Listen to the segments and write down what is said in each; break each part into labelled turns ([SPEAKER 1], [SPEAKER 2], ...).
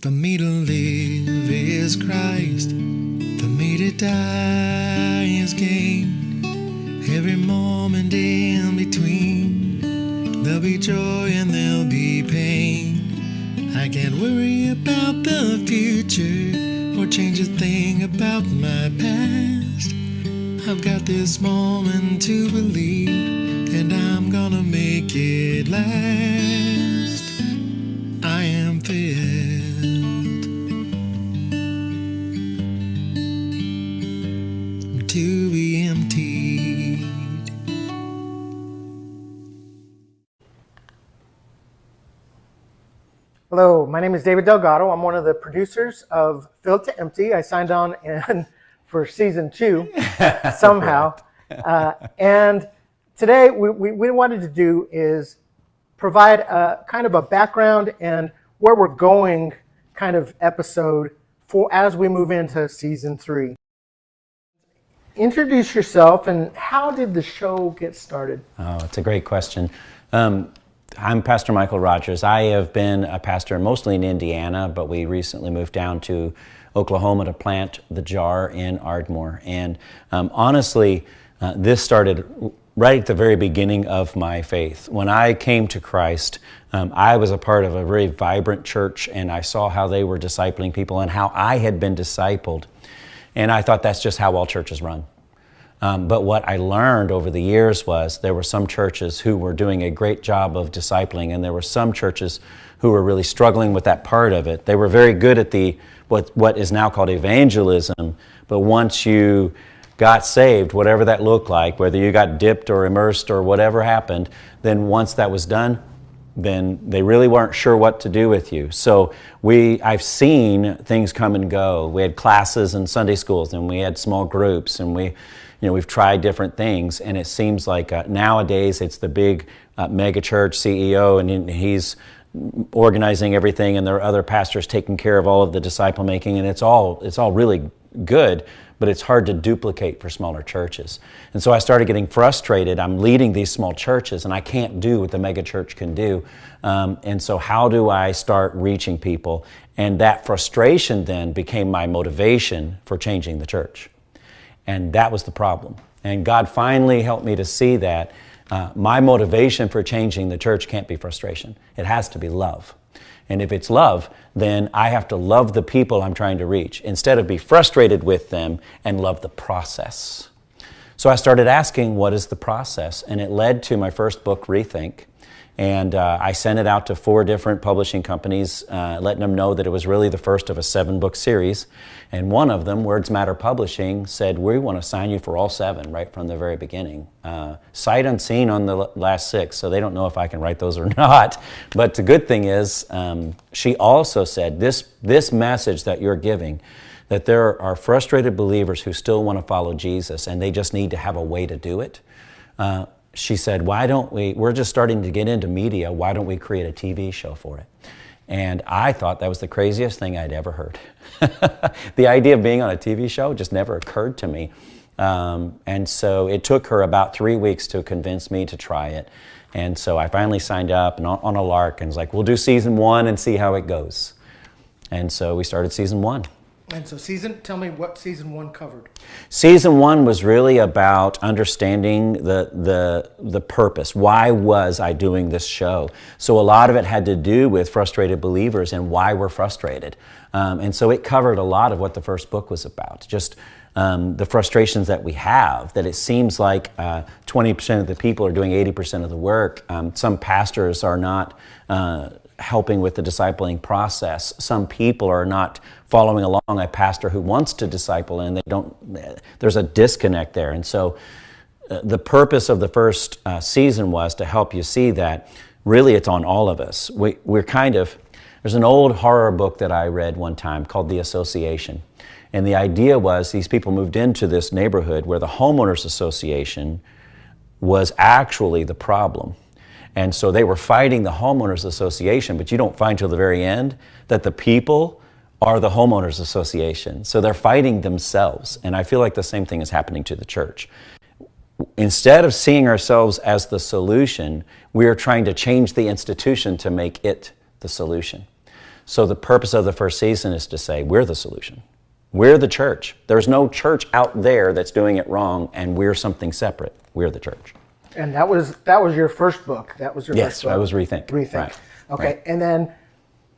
[SPEAKER 1] For me to live is Christ, for me to die is gain. Every moment in between, there'll be joy and there'll be pain. I can't worry about the future or change a thing about my past. I've got this moment to believe, and I'm gonna make it last. I am filled to be emptied.
[SPEAKER 2] Hello, my name is David Delgado. I'm one of the producers of Filled to Empty. I signed on for season 2 somehow. And today what we wanted to do is provide a kind of a background and where we're going kind of episode for as we move into season 3. Introduce yourself and how did the show get started?
[SPEAKER 3] Oh, it's a great question. I'm Pastor Michael Rogers. I have been a pastor mostly in Indiana, but we recently moved down to Oklahoma to plant the Jar in Ardmore. And honestly, this started right at the very beginning of my faith. When I came to Christ, I was a part of a very vibrant church, and I saw how they were discipling people and how I had been discipled. And I thought that's just how all churches run. But what I learned over the years was there were some churches who were doing a great job of discipling, and there were some churches who were really struggling with that part of it. They were very good at what is now called evangelism, but once you got saved, whatever that looked like, whether you got dipped or immersed or whatever happened, then once that was done, then they really weren't sure what to do with you. So I've seen things come and go. We had classes and Sunday schools, and we had small groups, and we've tried different things, and it seems like nowadays it's the big mega church CEO, and he's organizing everything, and there are other pastors taking care of all of the disciple making, and it's all really good, but it's hard to duplicate for smaller churches. And so I started getting frustrated. I'm leading these small churches, and I can't do what the mega church can do. And so how do I start reaching people? And that frustration then became my motivation for changing the church. And that was the problem. And God finally helped me to see that my motivation for changing the church can't be frustration. It has to be love. And if it's love, then I have to love the people I'm trying to reach instead of be frustrated with them and love the process. So I started asking, what is the process? And it led to my first book, Rethink. And I sent it out to 4 different publishing companies, letting them know that it was really the first of a 7-book series. And one of them, Words Matter Publishing, said, we want to sign you for all 7 right from the very beginning. Sight unseen on the last 6, so they don't know if I can write those or not. But the good thing is, she also said, this message that you're giving, that there are frustrated believers who still want to follow Jesus, and they just need to have a way to do it. She said, we're just starting to get into media, why don't we create a TV show for it? And I thought that was the craziest thing I'd ever heard. The idea of being on a TV show just never occurred to me. And so it took her about 3 weeks to convince me to try it. And so I finally signed up and on a lark and was like, we'll do season 1 and see how it goes. And so we started season 1.
[SPEAKER 2] And so tell me what season 1 covered.
[SPEAKER 3] Season 1 was really about understanding the purpose. Why was I doing this show? So a lot of it had to do with frustrated believers and why we're frustrated. And so it covered a lot of what the first book was about. Just the frustrations that we have, that it seems like 20% of the people are doing 80% of the work. Some pastors are not helping with the discipling process. Some people are not following along a pastor who wants to disciple, and there's a disconnect there. And so the purpose of the first season was to help you see that really it's on all of us. There's an old horror book that I read one time called The Association. And the idea was these people moved into this neighborhood where the homeowners association was actually the problem. And so they were fighting the homeowners association, but you don't find till the very end that the people are the homeowners association. So they're fighting themselves. And I feel like the same thing is happening to the church. Instead of seeing ourselves as the solution, we are trying to change the institution to make it the solution. So the purpose of the first season is to say, we're the solution. We're the church. There's no church out there that's doing it wrong, and we're something separate. We're the church.
[SPEAKER 2] And that was your first book. That was your
[SPEAKER 3] Yes,
[SPEAKER 2] first book.
[SPEAKER 3] that was Rethink.
[SPEAKER 2] Rethink.
[SPEAKER 3] Right.
[SPEAKER 2] Okay,
[SPEAKER 3] Right.
[SPEAKER 2] and then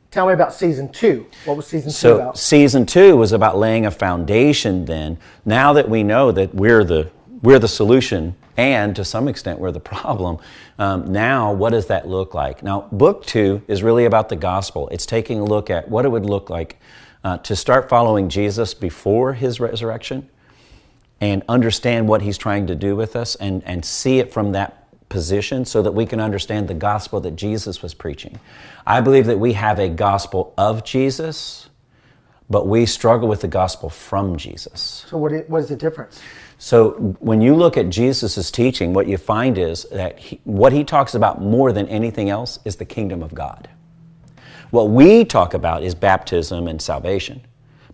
[SPEAKER 2] tell me about season 2. What was season 2
[SPEAKER 3] So
[SPEAKER 2] about?
[SPEAKER 3] season 2 was about laying a foundation then. Now that we know that we're the solution, and to some extent we're the problem, now what does that look like? Now book 2 is really about the gospel. It's taking a look at what it would look like to start following Jesus before his resurrection and understand what he's trying to do with us and see it from that position so that we can understand the gospel that Jesus was preaching. I believe that we have a gospel of Jesus, but we struggle with the gospel from Jesus.
[SPEAKER 2] So what is the difference?
[SPEAKER 3] So when you look at Jesus' teaching, what you find is that what he talks about more than anything else is the kingdom of God. What we talk about is baptism and salvation,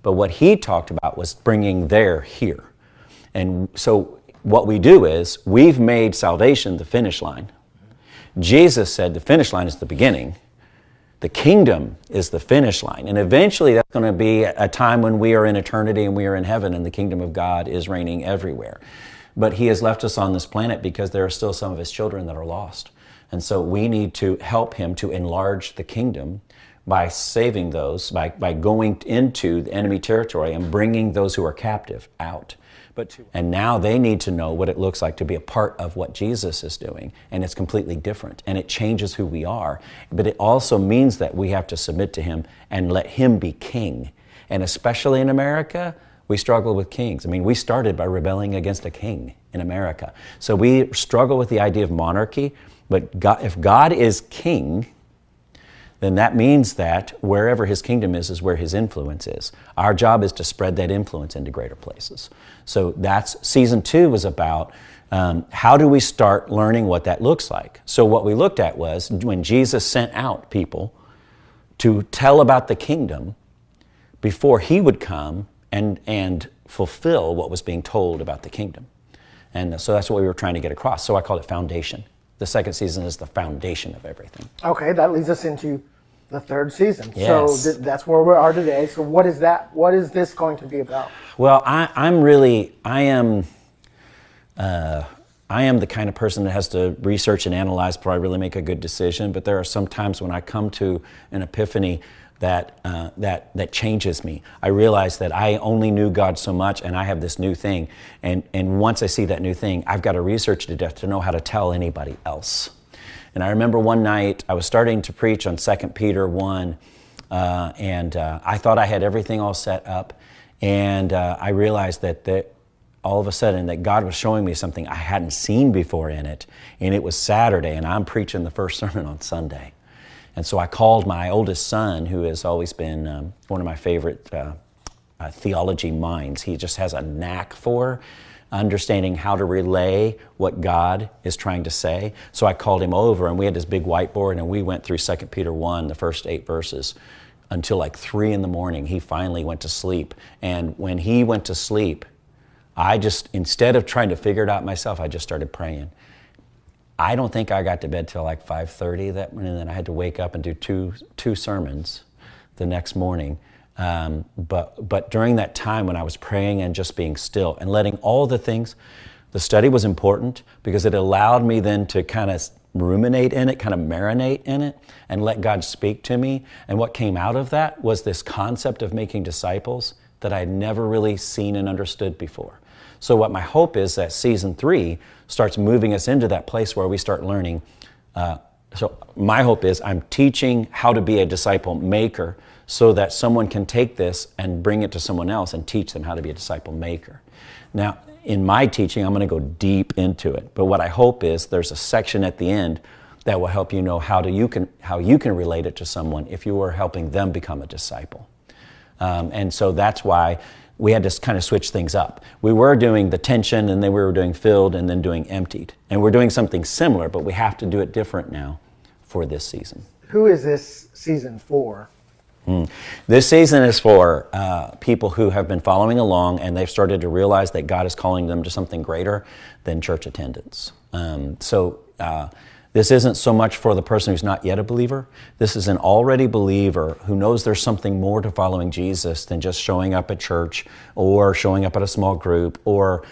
[SPEAKER 3] but what he talked about was bringing there here. And so what we do is we've made salvation the finish line. Jesus said the finish line is the beginning. The kingdom is the finish line. And eventually that's going to be a time when we are in eternity and we are in heaven and the kingdom of God is reigning everywhere. But he has left us on this planet because there are still some of his children that are lost. And so we need to help him to enlarge the kingdom by saving those, by going into the enemy territory and bringing those who are captive out. And now they need to know what it looks like to be a part of what Jesus is doing. And it's completely different. And it changes who we are. But it also means that we have to submit to him and let him be king. And especially in America, we struggle with kings. I mean, we started by rebelling against a king in America. So we struggle with the idea of monarchy. But God, if God is king, then that means that wherever his kingdom is where his influence is. Our job is to spread that influence into greater places. So that's season 2 was about how do we start learning what that looks like. So what we looked at was when Jesus sent out people to tell about the kingdom before he would come and fulfill what was being told about the kingdom. And so that's what we were trying to get across. So I called it Foundation. The second season is the foundation of everything.
[SPEAKER 2] Okay, that leads us into the third season.
[SPEAKER 3] Yes.
[SPEAKER 2] So that's where we are today. So what is that? What is this going to be about?
[SPEAKER 3] Well, I am the kind of person that has to research and analyze before I really make a good decision. But there are some times when I come to an epiphany that changes me. I realize that I only knew God so much, and I have this new thing. And once I see that new thing, I've got to research to death to know how to tell anybody else. And I remember one night I was starting to preach on 2 Peter 1, and I thought I had everything all set up. And I realized that all of a sudden that God was showing me something I hadn't seen before in it. And it was Saturday, and I'm preaching the first sermon on Sunday. And so I called my oldest son, who has always been one of my favorite theology minds. He just has a knack for understanding how to relay what God is trying to say. So I called him over, and we had this big whiteboard, and we went through 2 Peter 1, the first 8 verses, until like 3 in the morning. He finally went to sleep. And when he went to sleep, I just, instead of trying to figure it out myself, I just started praying. I don't think I got to bed till like 5:30 that morning, and then I had to wake up and do two sermons the next morning. But during that time when I was praying and just being still and letting all the things, the study was important because it allowed me then to kind of ruminate in it, kind of marinate in it, and let God speak to me. And what came out of that was this concept of making disciples that I had never really seen and understood before. So what my hope is that season 3 starts moving us into that place where we start learning. So my hope is I'm teaching how to be a disciple maker so that someone can take this and bring it to someone else and teach them how to be a disciple maker. Now, in my teaching, I'm going to go deep into it. But what I hope is there's a section at the end that will help you know how you can relate it to someone if you are helping them become a disciple. And so that's why we had to kind of switch things up. We were doing the tension, and then we were doing filled, and then doing emptied. And we're doing something similar, but we have to do it different now for this season.
[SPEAKER 2] Who is this season for?
[SPEAKER 3] This season is for people who have been following along, and they've started to realize that God is calling them to something greater than church attendance. This This isn't so much for the person who's not yet a believer. This is an already believer who knows there's something more to following Jesus than just showing up at church or showing up at a small group or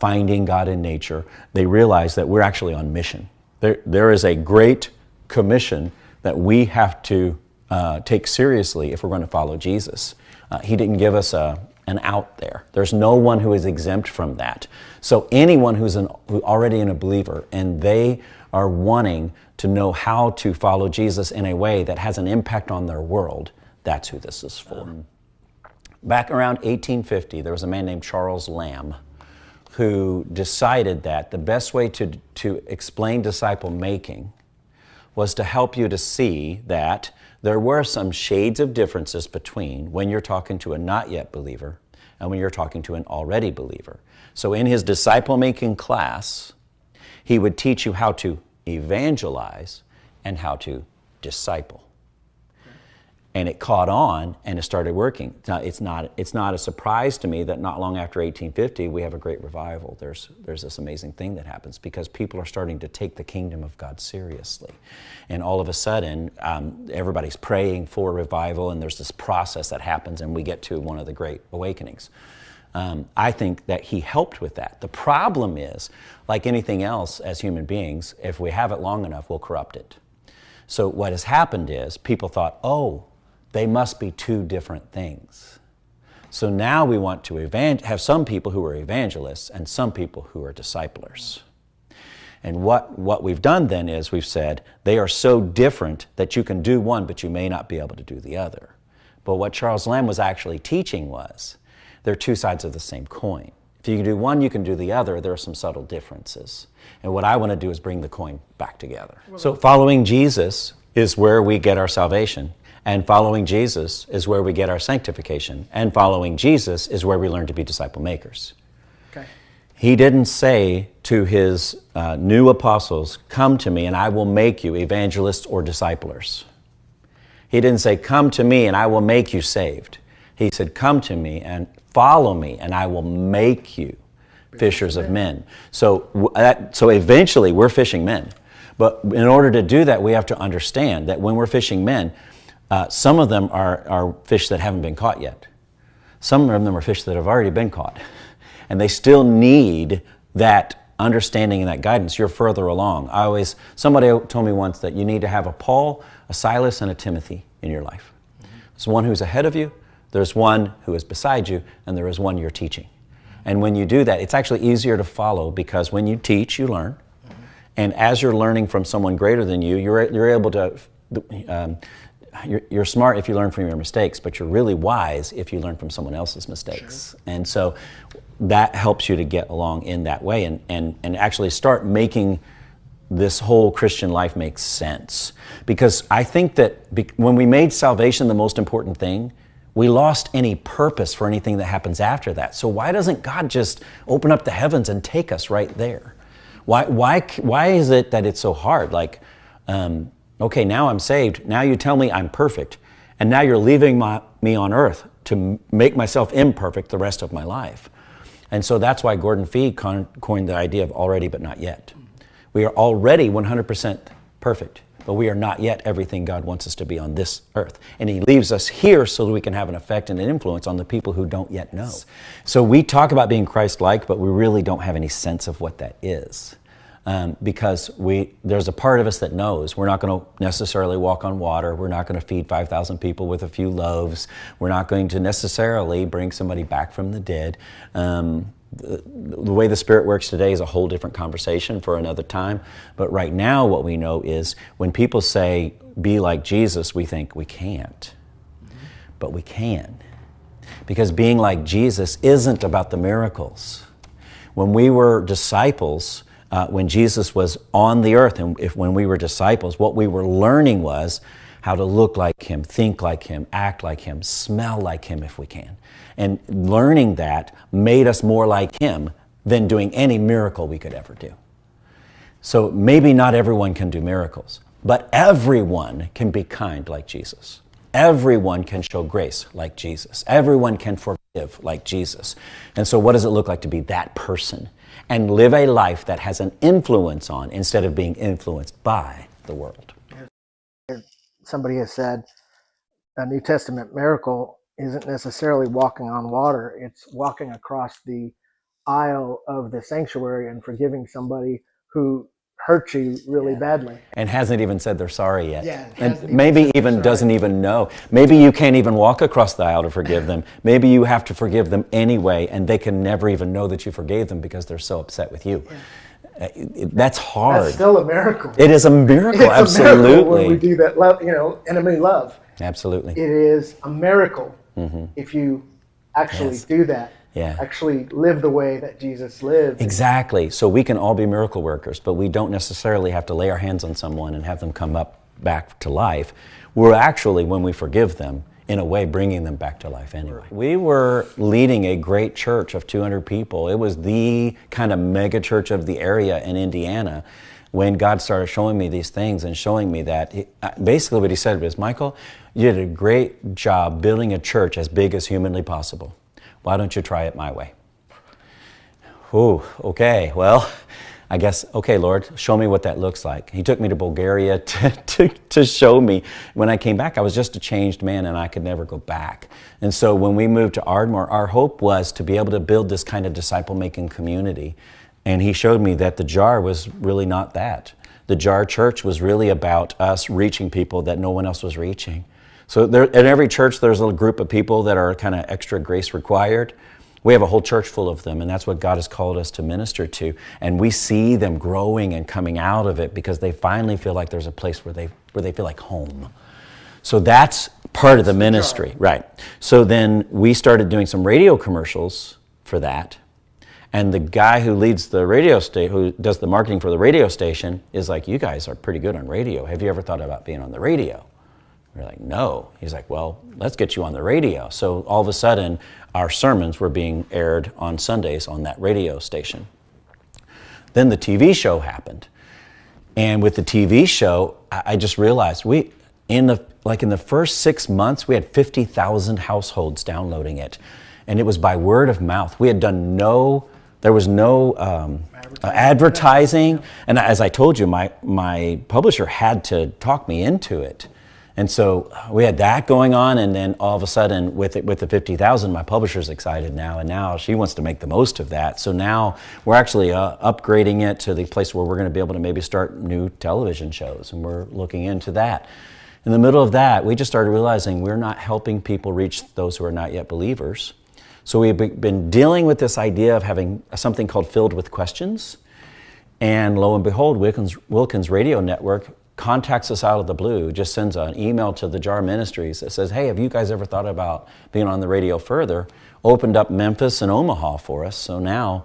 [SPEAKER 3] finding God in nature. They realize that we're actually on mission. There is a great commission that we have to take seriously if we're going to follow Jesus. He didn't give us an out there. There's no one who is exempt from that. So anyone who's already a believer and they are wanting to know how to follow Jesus in a way that has an impact on their world, that's who this is for. Back around 1850, there was a man named Charles Lamb who decided that the best way to explain disciple making was to help you to see that there were some shades of differences between when you're talking to a not yet believer and when you're talking to an already believer. So in his disciple making class, he would teach you how to evangelize and how to disciple. And it caught on and it started working. Now, it's not a surprise to me that not long after 1850 we have a great revival. There's this amazing thing that happens because people are starting to take the kingdom of God seriously. And all of a sudden, everybody's praying for revival, and there's this process that happens, and we get to one of the great awakenings. I think that he helped with that. The problem is, like anything else as human beings, if we have it long enough, we'll corrupt it. So what has happened is people thought, oh, they must be two different things. So now we want to have some people who are evangelists and some people who are disciplers. And what we've done then is we've said they are so different that you can do one, but you may not be able to do the other. But what Charles Lamb was actually teaching was they're two sides of the same coin. If you can do one, you can do the other. There are some subtle differences. And what I want to do is bring the coin back together. So following Jesus is where we get our salvation. And following Jesus is where we get our sanctification. And following Jesus is where we learn to be disciple makers.
[SPEAKER 2] Okay.
[SPEAKER 3] He didn't say to his new apostles, come to me and I will make you evangelists or disciplers. He didn't say, come to me and I will make you saved. He said, come to me and follow me and I will make you fishers of men. So eventually we're fishing men. But in order to do that, we have to understand that when we're fishing men, some of them are fish that haven't been caught yet. Some of them are fish that have already been caught. And they still need that understanding and that guidance. You're further along. Somebody told me once that you need to have a Paul, a Silas, and a Timothy in your life. There's one who's ahead of you, there's one who is beside you, and there is one you're teaching. And when you do that, it's actually easier to follow because when you teach, you learn. And as you're learning from someone greater than you, you're able to... You're smart if you learn from your mistakes, but you're really wise if you learn from someone else's mistakes. Sure. And so that helps you to get along in that way and actually start making this whole Christian life make sense. Because I think that when we made salvation the most important thing, we lost any purpose for anything that happens after that. So why doesn't God just open up the heavens and take us right there? Why is it that it's so hard? Like, okay, now I'm saved. Now you tell me I'm perfect. And now you're leaving me on earth to make myself imperfect the rest of my life. And so that's why Gordon Fee coined the idea of already but not yet. We are already 100% perfect, but we are not yet everything God wants us to be on this earth. And He leaves us here so that we can have an effect and an influence on the people who don't yet know. So we talk about being Christ-like, but we really don't have any sense of what that is. Because there's a part of us that knows we're not going to necessarily walk on water. We're not going to feed 5,000 people with a few loaves. We're not going to necessarily bring somebody back from the dead. The way the Spirit works today is a whole different conversation for another time. But right now what we know is when people say, be like Jesus, we think we can't. But we can. Because being like Jesus isn't about the miracles. When we were disciples, when Jesus was on the earth and when we were disciples, what we were learning was how to look like Him, think like Him, act like Him, smell like Him if we can. And learning that made us more like Him than doing any miracle we could ever do. So maybe not everyone can do miracles, but everyone can be kind like Jesus. Everyone can show grace like Jesus. Everyone can forgive live like Jesus. And so what does it look like to be that person and live a life that has an influence on instead of being influenced by the world?
[SPEAKER 2] Somebody has said a New Testament miracle isn't necessarily walking on water. It's walking across the aisle of the sanctuary and forgiving somebody who hurt you really badly.
[SPEAKER 3] And hasn't even said they're sorry yet.
[SPEAKER 2] Yeah,
[SPEAKER 3] and maybe even doesn't even know. Maybe you can't even walk across the aisle to forgive them. Maybe you have to forgive them anyway, and they can never even know that you forgave them because they're so upset with you. Yeah. That's hard.
[SPEAKER 2] That's still a miracle.
[SPEAKER 3] It is a miracle,
[SPEAKER 2] it's
[SPEAKER 3] absolutely.
[SPEAKER 2] A miracle when we do that, love, enemy love.
[SPEAKER 3] Absolutely.
[SPEAKER 2] It is a miracle if you actually do that.
[SPEAKER 3] Yeah.
[SPEAKER 2] Actually live the way that Jesus lived.
[SPEAKER 3] Exactly. So we can all be miracle workers, but we don't necessarily have to lay our hands on someone and have them come back to life. We're actually, when we forgive them, in a way bringing them back to life anyway. We were leading a great church of 200 people. It was the kind of mega church of the area in Indiana when God started showing me these things and showing me that. Basically what he said was, Michael, you did a great job building a church as big as humanly possible. Why don't you try it my way? Ooh, okay, well, I guess, okay, Lord, show me what that looks like. He took me to Bulgaria to show me. When I came back, I was just a changed man and I could never go back. And so when we moved to Ardmore, our hope was to be able to build this kind of disciple-making community. And he showed me that the Jar was really not that. The Jar Church was really about us reaching people that no one else was reaching. So there, in every church, there's a little group of people that are kind of extra grace required. We have a whole church full of them, and that's what God has called us to minister to. And we see them growing and coming out of it because they finally feel like there's a place where they feel like home. So that's part of the ministry, right? So then we started doing some radio commercials for that. And the guy who leads the radio station, who does the marketing for the radio station, is like, you guys are pretty good on radio. Have you ever thought about being on the radio? We're like, no. He's like, well, let's get you on the radio. So all of a sudden, our sermons were being aired on Sundays on that radio station. Then the TV show happened. And with the TV show, I just realized in the first 6 months, we had 50,000 households downloading it. And it was by word of mouth. We had done there was no advertising. And as I told you, my publisher had to talk me into it. And so we had that going on, and then all of a sudden with the 50,000, my publisher's excited now, and now she wants to make the most of that. So now we're actually upgrading it to the place where we're going to be able to maybe start new television shows, and we're looking into that. In the middle of that, we just started realizing we're not helping people reach those who are not yet believers. So we've been dealing with this idea of having something called Filled with Questions, and lo and behold, Wilkins Radio Network contacts us out of the blue, just sends an email to the Jar Ministries that says, hey, have you guys ever thought about being on the radio further? Opened up Memphis and Omaha for us. So now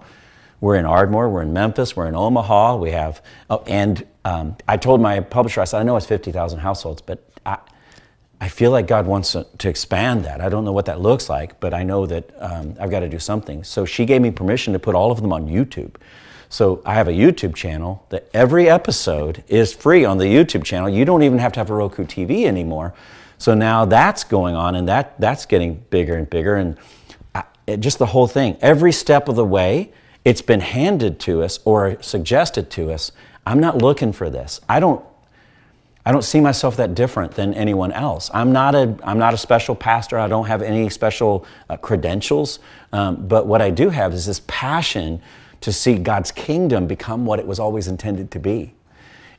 [SPEAKER 3] we're in Ardmore, we're in Memphis, we're in Omaha. We have, I told my publisher, I said, I know it's 50,000 households, but I feel like God wants to expand that. I don't know what that looks like, but I know that I've got to do something. So she gave me permission to put all of them on YouTube. So I have a YouTube channel that every episode is free on the YouTube channel. You don't even have to have a Roku TV anymore. So now that's going on, and that's getting bigger and bigger. And just the whole thing, every step of the way, it's been handed to us or suggested to us. I'm not looking for this. I don't see myself that different than anyone else. I'm not a special pastor. I don't have any special credentials. But what I do have is this passion to see God's kingdom become what it was always intended to be.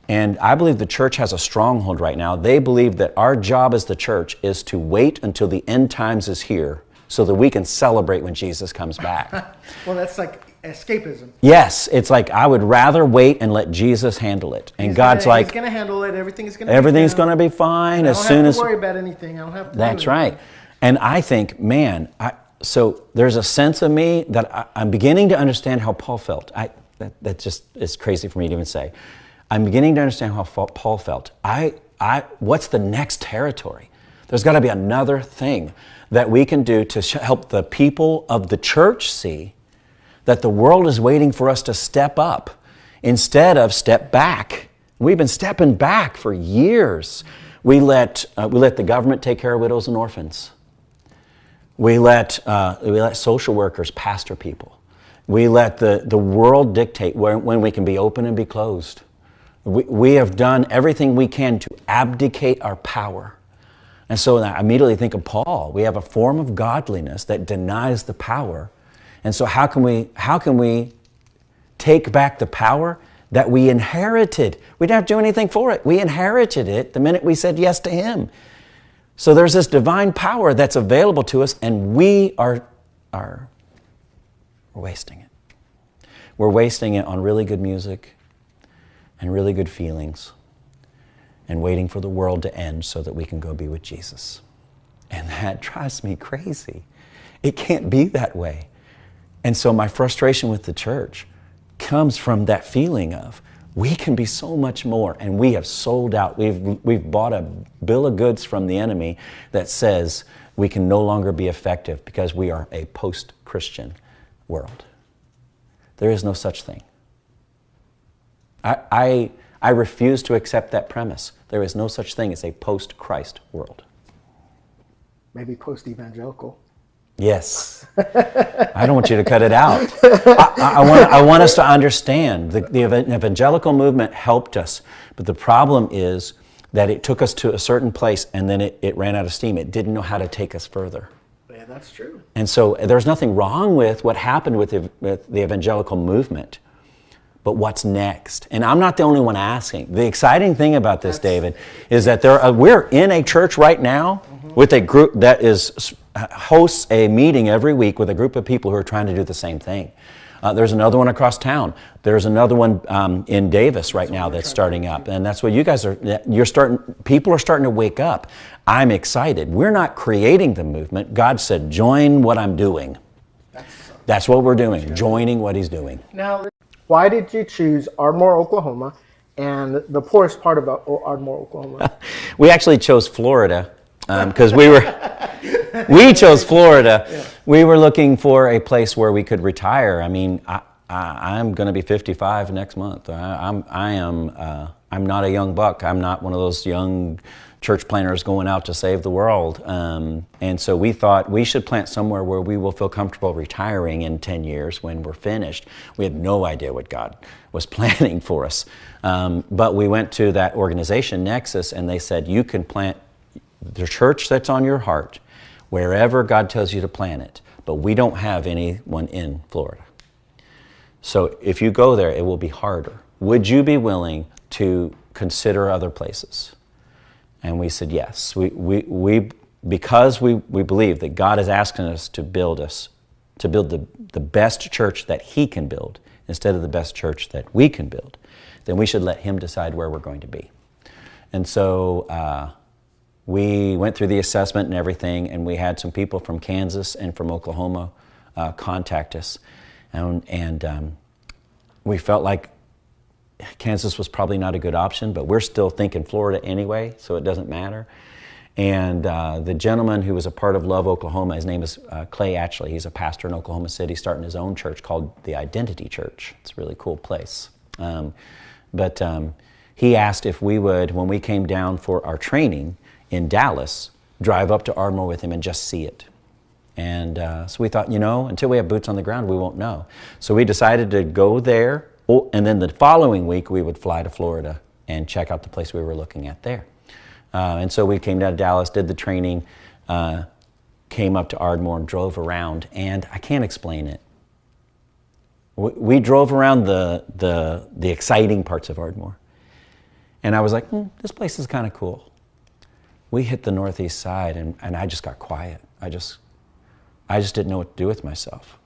[SPEAKER 3] And I believe the church has a stronghold right now. They believe that our job as the church is to wait until the end times is here so that we can celebrate when Jesus comes back.
[SPEAKER 2] Well, that's like escapism.
[SPEAKER 3] Yes, it's like I would rather wait and let Jesus handle it. And God's like,
[SPEAKER 2] He's going to handle it. Everything's going
[SPEAKER 3] to be fine as soon as...
[SPEAKER 2] I don't have to worry about anything. I don't have to
[SPEAKER 3] That's right. And I think, man, so there's a sense of me that I'm beginning to understand how Paul felt. That just is crazy for me to even say. I'm beginning to understand how Paul felt. What's the next territory? There's got to be another thing that we can do to help the people of the church see that the world is waiting for us to step up instead of step back. We've been stepping back for years. We let the government take care of widows and orphans. We let social workers pastor people. We let the world dictate when we can be open and be closed. We have done everything we can to abdicate our power. And so I immediately think of Paul. We have a form of godliness that denies the power. And so how can we take back the power that we inherited? We didn't have to do anything for it. We inherited it the minute we said yes to Him. So there's this divine power that's available to us, and we're wasting it. We're wasting it on really good music and really good feelings and waiting for the world to end so that we can go be with Jesus. And that drives me crazy. It can't be that way. And so my frustration with the church comes from that feeling of we can be so much more, and we have sold out. We've bought a bill of goods from the enemy that says we can no longer be effective because we are a post-Christian world. There is no such thing. I refuse to accept that premise. There is no such thing as a post-Christ world.
[SPEAKER 2] Maybe post-evangelical.
[SPEAKER 3] Yes. I don't want you to cut it out. I want us to understand the evangelical movement helped us, but the problem is that it took us to a certain place and then it ran out of steam. It didn't know how to take us further.
[SPEAKER 2] Yeah, that's true.
[SPEAKER 3] And so there's nothing wrong with what happened with the evangelical movement, but what's next? And I'm not the only one asking. The exciting thing about this, David, is that we're in a church right now with a group that hosts a meeting every week with a group of people who are trying to do the same thing. There's another one across town. There's another one in Davis right now that's starting up. And that's what you guys are, people are starting to wake up. I'm excited. We're not creating the movement. God said, join what I'm doing. That's what we're doing, joining what He's doing.
[SPEAKER 2] Now, why did you choose Ardmore, Oklahoma, and the poorest part of Ardmore, Oklahoma?
[SPEAKER 3] We actually chose Florida because we chose Florida. Yeah. We were looking for a place where we could retire. I mean, I'm going to be 55 next month. I'm not a young buck. I'm not one of those young church planters going out to save the world. And so we thought we should plant somewhere where we will feel comfortable retiring in 10 years when we're finished. We had no idea what God was planning for us. But we went to that organization, Nexus, and they said, you can plant the church that's on your heart wherever God tells you to plant it. But we don't have anyone in Florida. So if you go there, it will be harder. Would you be willing to consider other places? And we said yes. Because we believe that God is asking us to build the best church that He can build instead of the best church that we can build, then we should let Him decide where we're going to be. And so we went through the assessment and everything, and we had some people from Kansas and from Oklahoma contact us. And we felt like Kansas was probably not a good option, but we're still thinking Florida anyway, so it doesn't matter. And the gentleman who was a part of Love Oklahoma, his name is Clay Atchley. He's a pastor in Oklahoma City, starting his own church called the Identity Church. It's a really cool place. But he asked if we would, when we came down for our training in Dallas, drive up to Ardmore with him and just see it. And so we thought, until we have boots on the ground, we won't know. So we decided to go there, and then the following week we would fly to Florida and check out the place we were looking at there. And so we came down to Dallas, did the training, came up to Ardmore and drove around, and I can't explain it. We drove around the exciting parts of Ardmore. And I was like, this place is kind of cool. We hit the northeast side, and I just got quiet. I just didn't know what to do with myself.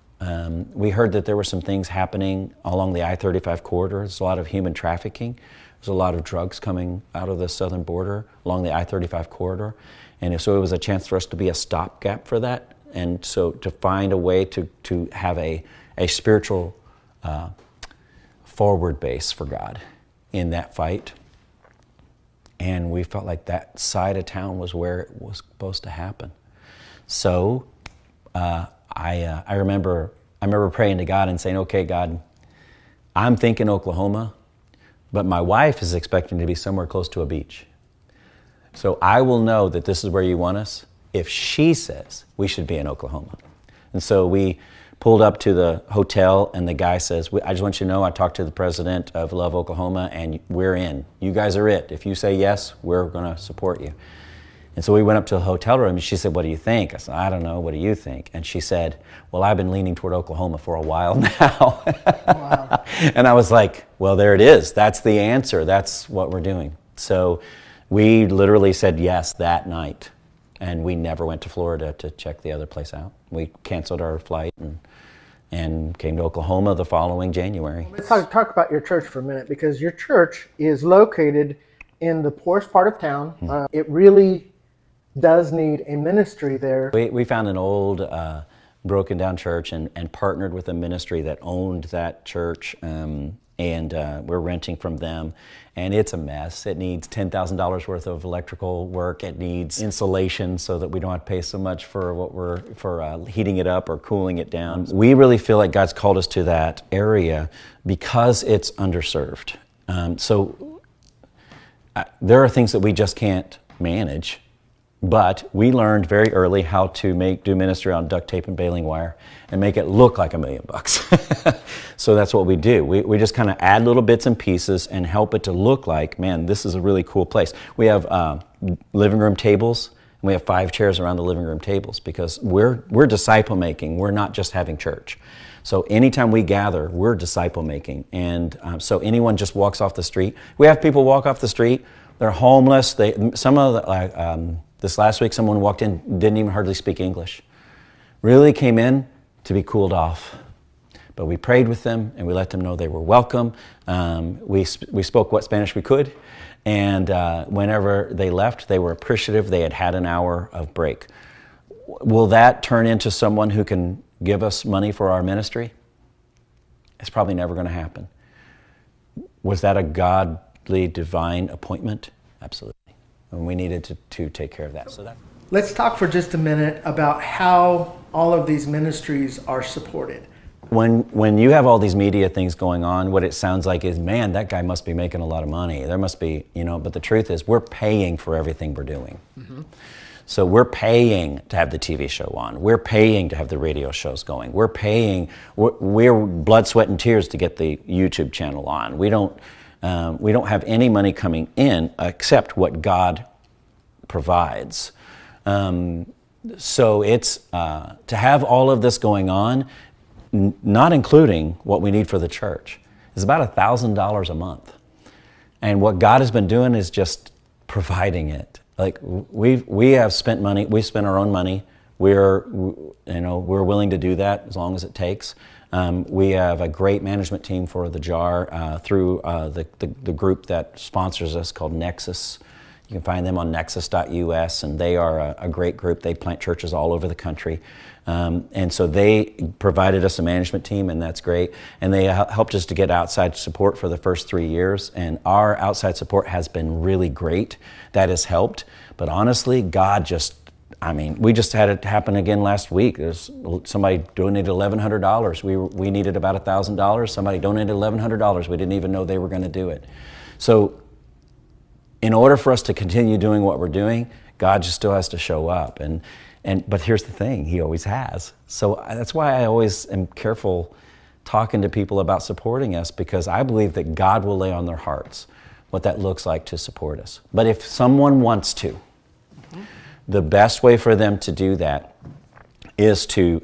[SPEAKER 3] We heard that there were some things happening along the I-35 corridor. There's a lot of human trafficking. There's a lot of drugs coming out of the southern border along the I-35 corridor. And so it was a chance for us to be a stopgap for that. And so to find a way to have a spiritual forward base for God in that fight. And we felt like that side of town was where it was supposed to happen. So I remember praying to God and saying, okay, God, I'm thinking Oklahoma, but my wife is expecting to be somewhere close to a beach. So I will know that this is where you want us if she says we should be in Oklahoma. And so we pulled up to the hotel, and the guy says, I just want you to know I talked to the president of Love Oklahoma, and we're in. You guys are it. If you say yes, we're going to support you. And so we went up to the hotel room, and she said, what do you think? I said, I don't know. What do you think? And she said, well, I've been leaning toward Oklahoma for a while now. Wow. And I was like, well, there it is. That's the answer. That's what we're doing. So we literally said yes that night. And we never went to Florida to check the other place out. We canceled our flight and came to Oklahoma the following January.
[SPEAKER 2] Let's talk about your church for a minute, because your church is located in the poorest part of town. It really does need a ministry there.
[SPEAKER 3] We found an old broken down church and partnered with a ministry that owned that church, and we're renting from them. And it's a mess. It needs $10,000 worth of electrical work. It needs insulation so that we don't have to pay so much for heating it up or cooling it down. We really feel like God's called us to that area because it's underserved. There are things that we just can't manage. But we learned very early how to do ministry on duct tape and baling wire and make it look like $1 million. So that's what we do. We just kind of add little bits and pieces and help it to look like, man, this is a really cool place. We have living room tables, and we have 5 chairs around the living room tables because we're disciple making. We're not just having church. So anytime we gather, we're disciple making. And so anyone just walks off the street. We have people walk off the street. They're homeless. This last week, someone walked in, didn't even hardly speak English. Really came in to be cooled off. But we prayed with them, and we let them know they were welcome. We spoke what Spanish we could. And whenever they left, they were appreciative. They had had an hour of break. Will that turn into someone who can give us money for our ministry? It's probably never going to happen. Was that a godly, divine appointment? Absolutely. And we needed to take care of that.
[SPEAKER 2] Let's talk for just a minute about how all of these ministries are supported.
[SPEAKER 3] When you have all these media things going on, what it sounds like is, man, that guy must be making a lot of money. There must be, but the truth is we're paying for everything we're doing. Mm-hmm. So we're paying to have the TV show on. We're paying to have the radio shows going. We're paying, we're blood, sweat, and tears to get the YouTube channel on. We don't have any money coming in except what God provides. So it's to have all of this going on, not including what we need for the church, is about $1,000 a month. And what God has been doing is just providing it. Like we have spent money. We spent our own money. We're willing to do that as long as it takes. We have a great management team for the JAR through the group that sponsors us called Nexus. You can find them on nexus.us, and they are a great group. They plant churches all over the country. And so they provided us a management team, and that's great. And they helped us to get outside support for the first 3 years. And our outside support has been really great. That has helped. But honestly, God we just had it happen again last week. There's somebody donated $1,100. We needed about $1,000. Somebody donated $1,100. We didn't even know they were going to do it. So in order for us to continue doing what we're doing, God just still has to show up. But here's the thing, He always has. So that's why I always am careful talking to people about supporting us, because I believe that God will lay on their hearts what that looks like to support us. But if someone wants to, the best way for them to do that is to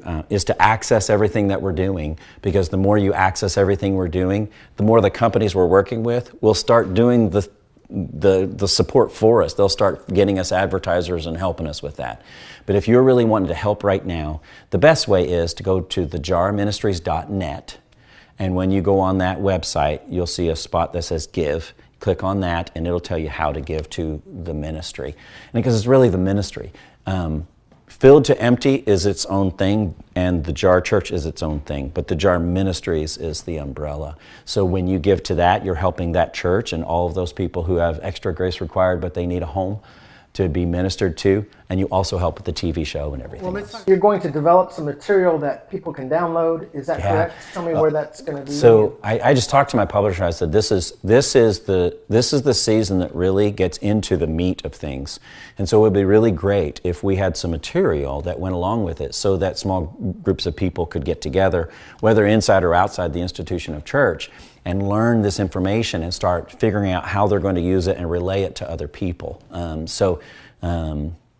[SPEAKER 3] access everything that we're doing, because the more you access everything we're doing, the more the companies we're working with will start doing the support for us. They'll start getting us advertisers and helping us with that. But if you're really wanting to help right now, the best way is to go to thejarministries.net, and when you go on that website, you'll see a spot that says Give. Click on that, and it'll tell you how to give to the ministry. And because it's really the ministry. Filled to Empty is its own thing, and the JAR Church is its own thing, but the JAR Ministries is the umbrella. So when you give to that, you're helping that church and all of those people who have extra grace required, but they need a home. to be ministered to, and you also help with the TV show and everything.
[SPEAKER 2] Well,
[SPEAKER 3] else.
[SPEAKER 2] you're going to develop some material that people can download. Is that
[SPEAKER 3] Yeah.
[SPEAKER 2] correct? Tell me where that's going to be.
[SPEAKER 3] So I just talked to my publisher. I said, this is the season that really gets into the meat of things. And so it would be really great if we had some material that went along with it so that small groups of people could get together, whether inside or outside the institution of church, and learn this information and start figuring out how they're going to use it and relay it to other people.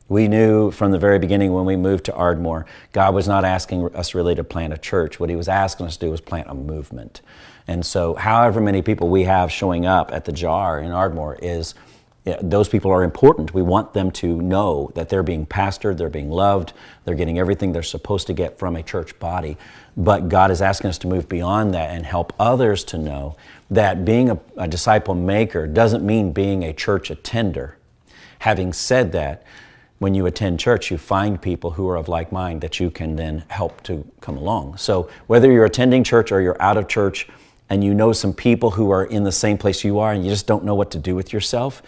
[SPEAKER 3] We knew from the very beginning when we moved to Ardmore, God was not asking us really to plant a church. What he was asking us to do was plant a movement. And so however many people we have showing up at the JAR in Ardmore is, those people are important. We want them to know that they're being pastored, they're being loved, they're getting everything they're supposed to get from a church body. But God is asking us to move beyond that and help others to know that being a disciple maker doesn't mean being a church attender. Having said that, when you attend church, you find people who are of like mind that you can then help to come along. So whether you're attending church or you're out of church and you know some people who are in the same place you are and you just don't know what to do with yourself,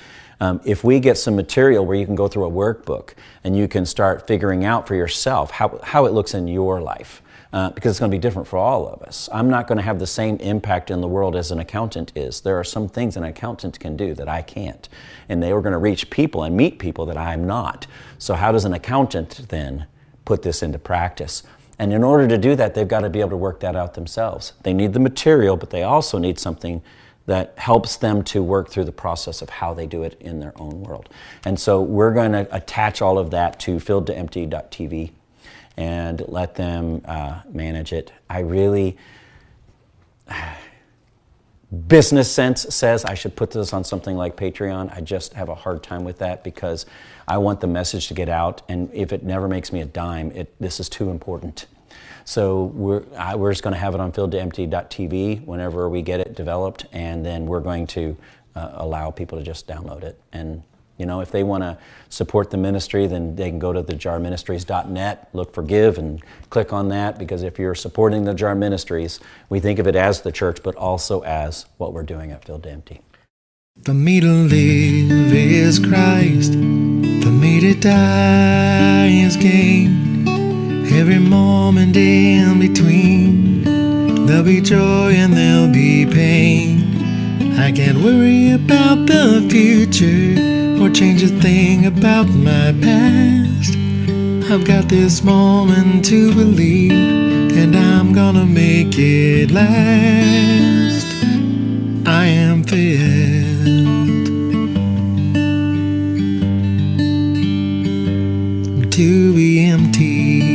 [SPEAKER 3] if we get some material where you can go through a workbook and you can start figuring out for yourself how it looks in your life, because it's going to be different for all of us. I'm not going to have the same impact in the world as an accountant is. There are some things an accountant can do that I can't. And they are going to reach people and meet people that I'm not. So how does an accountant then put this into practice? And in order to do that, they've got to be able to work that out themselves. They need the material, but they also need something that helps them to work through the process of how they do it in their own world. And so we're going to attach all of that to filledtoempty.tv and let them manage it. Business sense says I should put this on something like Patreon. I just have a hard time with that because I want the message to get out, and if it never makes me a dime, this is too important. So we're just going to have it on filledtoempty.tv whenever we get it developed, and then we're going to allow people to just download it. And if they want to support the ministry, then they can go to thejarministries.net, look for Give, and click on that, because if you're supporting the JAR Ministries, we think of it as the church, but also as what we're doing at Filled to Empty.
[SPEAKER 1] For me to live is Christ, for me to die is gain. Every moment in between, there'll be joy and there'll be pain. I can't worry about the future or change a thing about my past. I've got this moment to believe, and I'm gonna make it last. I am filled to be empty.